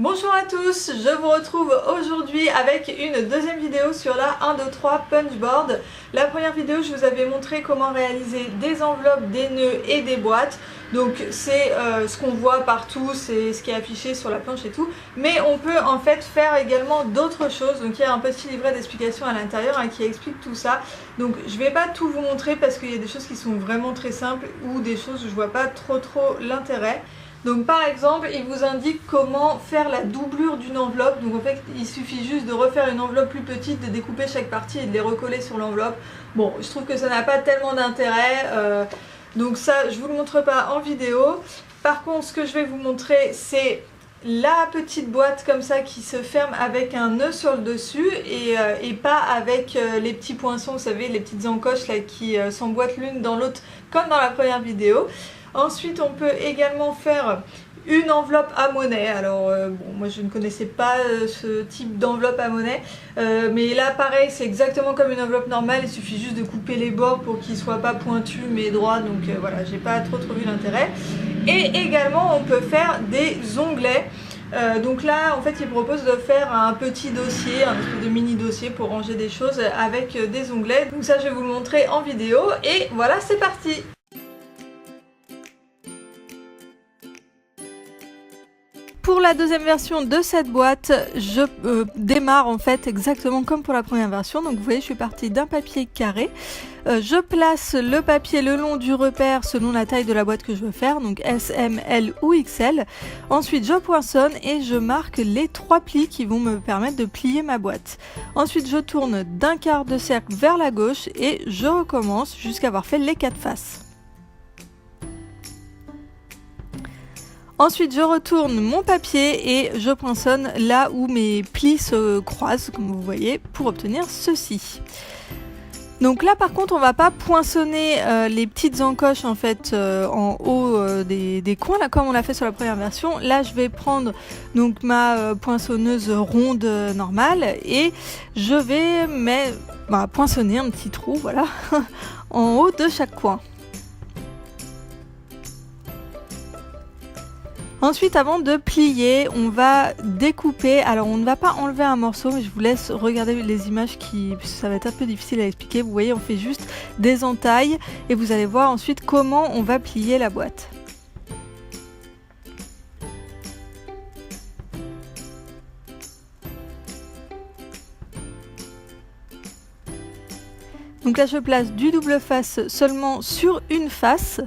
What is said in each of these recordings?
Bonjour à tous, je vous retrouve aujourd'hui avec une deuxième vidéo sur la 1, 2, 3 punchboard. La première vidéo, je vous avais montré comment réaliser des enveloppes, des nœuds et des boîtes. Donc c'est ce qu'on voit partout, c'est ce qui est affiché sur la planche et tout. Mais on peut en fait faire également d'autres choses. Donc il y a un petit livret d'explication à l'intérieur qui explique tout ça. Donc je vais pas tout vous montrer parce qu'il y a des choses qui sont vraiment très simples ou des choses où je vois pas trop l'intérêt. Donc par exemple, il vous indique comment faire la doublure d'une enveloppe. Donc en fait, il suffit juste de refaire une enveloppe plus petite, de découper chaque partie et de les recoller sur l'enveloppe. Bon, je trouve que ça n'a pas tellement d'intérêt, donc ça, je vous le montre pas en vidéo. Par contre, ce que je vais vous montrer, c'est la petite boîte comme ça qui se ferme avec un nœud sur le dessus et pas avec les petits poinçons, vous savez, les petites encoches là qui s'emboîtent l'une dans l'autre comme dans la première vidéo. Ensuite, on peut également faire une enveloppe à monnaie. Alors, bon, moi je ne connaissais pas ce type d'enveloppe à monnaie, mais là pareil, c'est exactement comme une enveloppe normale, il suffit juste de couper les bords pour qu'ils ne soient pas pointus mais droits, donc voilà, j'ai pas trop vu l'intérêt. Et également, on peut faire des onglets. Donc là, en fait, il propose de faire un petit dossier, un espèce de mini dossier pour ranger des choses avec des onglets. Donc ça, je vais vous le montrer en vidéo et voilà, c'est parti! Pour la deuxième version de cette boîte, je démarre en fait exactement comme pour la première version. Donc vous voyez, je suis partie d'un papier carré. Je place le papier le long du repère selon la taille de la boîte que je veux faire, donc S, M, L ou XL. Ensuite, je poinçonne et je marque les 3 plis qui vont me permettre de plier ma boîte. Ensuite, je tourne d'un quart de cercle vers la gauche et je recommence jusqu'à avoir fait les 4 faces. Ensuite, je retourne mon papier et je poinçonne là où mes plis se croisent, comme vous voyez, pour obtenir ceci. Donc là, par contre, on va pas poinçonner les petites encoches en fait en haut des coins, là, comme on l'a fait sur la première version. Là, je vais prendre donc ma poinçonneuse ronde normale et je vais poinçonner un petit trou, voilà, en haut de chaque coin. Ensuite, avant de plier, on va découper. Alors, on ne va pas enlever un morceau, mais je vous laisse regarder les images ça va être un peu difficile à expliquer. Vous voyez, on fait juste des entailles et vous allez voir ensuite comment on va plier la boîte. Donc là, je place du double face seulement sur une face.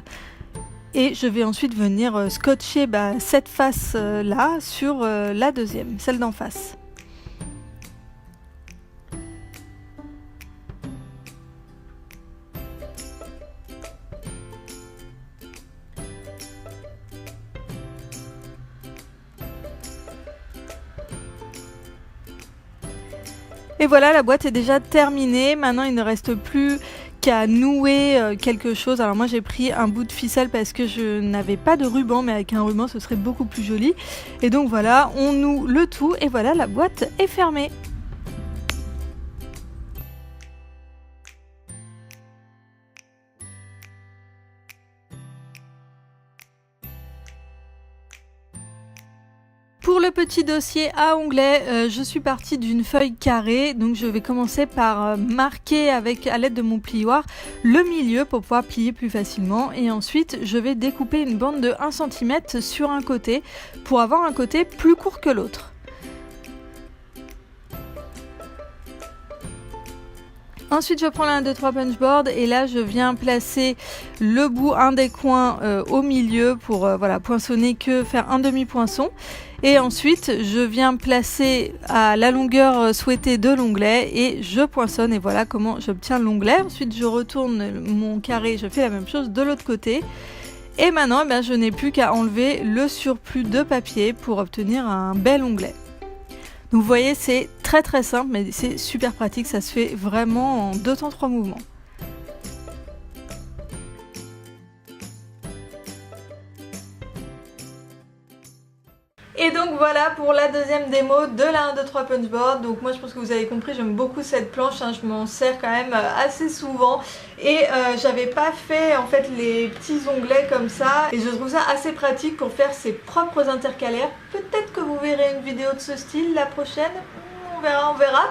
Et je vais ensuite venir scotcher cette face là sur la deuxième, celle d'en face. Et voilà, la boîte est déjà terminée. Maintenant, il ne reste plus qu'à nouer quelque chose. Alors moi j'ai pris un bout de ficelle parce que je n'avais pas de ruban, mais avec un ruban ce serait beaucoup plus joli. Et donc voilà, on noue le tout et voilà, la boîte est fermée. Pour le petit dossier à onglets, je suis partie d'une feuille carrée, donc je vais commencer par marquer à l'aide de mon plioir le milieu pour pouvoir plier plus facilement et ensuite je vais découper une bande de 1 cm sur un côté pour avoir un côté plus court que l'autre. Ensuite, je prends la 1, 2, 3 punchboard et là, je viens placer le bout, un des coins au milieu pour poinçonner faire un demi-poinçon. Et ensuite, je viens placer à la longueur souhaitée de l'onglet et je poinçonne et voilà comment j'obtiens l'onglet. Ensuite, je retourne mon carré, je fais la même chose de l'autre côté. Et maintenant, je n'ai plus qu'à enlever le surplus de papier pour obtenir un bel onglet. Donc vous voyez, c'est très simple, mais c'est super pratique, ça se fait vraiment en 2 temps 3 mouvements. Et donc voilà pour la deuxième démo de la 1, 2, 3 Punchboard. Donc moi je pense que vous avez compris, j'aime beaucoup cette planche, hein, je m'en sers quand même assez souvent. Et j'avais pas fait en fait les petits onglets comme ça. Et je trouve ça assez pratique pour faire ses propres intercalaires. Peut-être que vous verrez une vidéo de ce style la prochaine, on verra, on verra.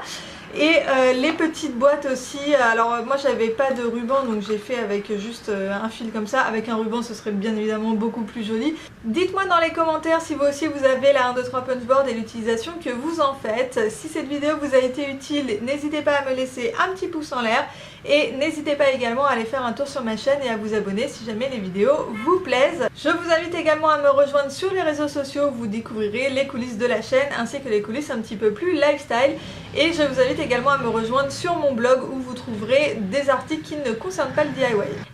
Et les petites boîtes aussi, alors moi j'avais pas de ruban donc j'ai fait avec juste un fil comme ça. Avec un ruban ce serait bien évidemment beaucoup plus joli. Dites-moi dans les commentaires si vous aussi vous avez la 1, 2, 3 Punchboard et l'utilisation que vous en faites. Si cette vidéo vous a été utile, n'hésitez pas à me laisser un petit pouce en l'air. Et n'hésitez pas également à aller faire un tour sur ma chaîne et à vous abonner si jamais les vidéos vous plaisent. Je vous invite également à me rejoindre sur les réseaux sociaux où vous découvrirez les coulisses de la chaîne ainsi que les coulisses un petit peu plus lifestyle. Et je vous invite également à me rejoindre sur mon blog où vous trouverez des articles qui ne concernent pas le DIY.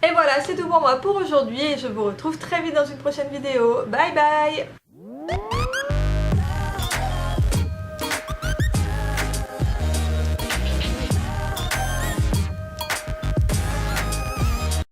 Et voilà, c'est tout pour moi pour aujourd'hui et je vous retrouve très vite dans une prochaine vidéo. Bye bye!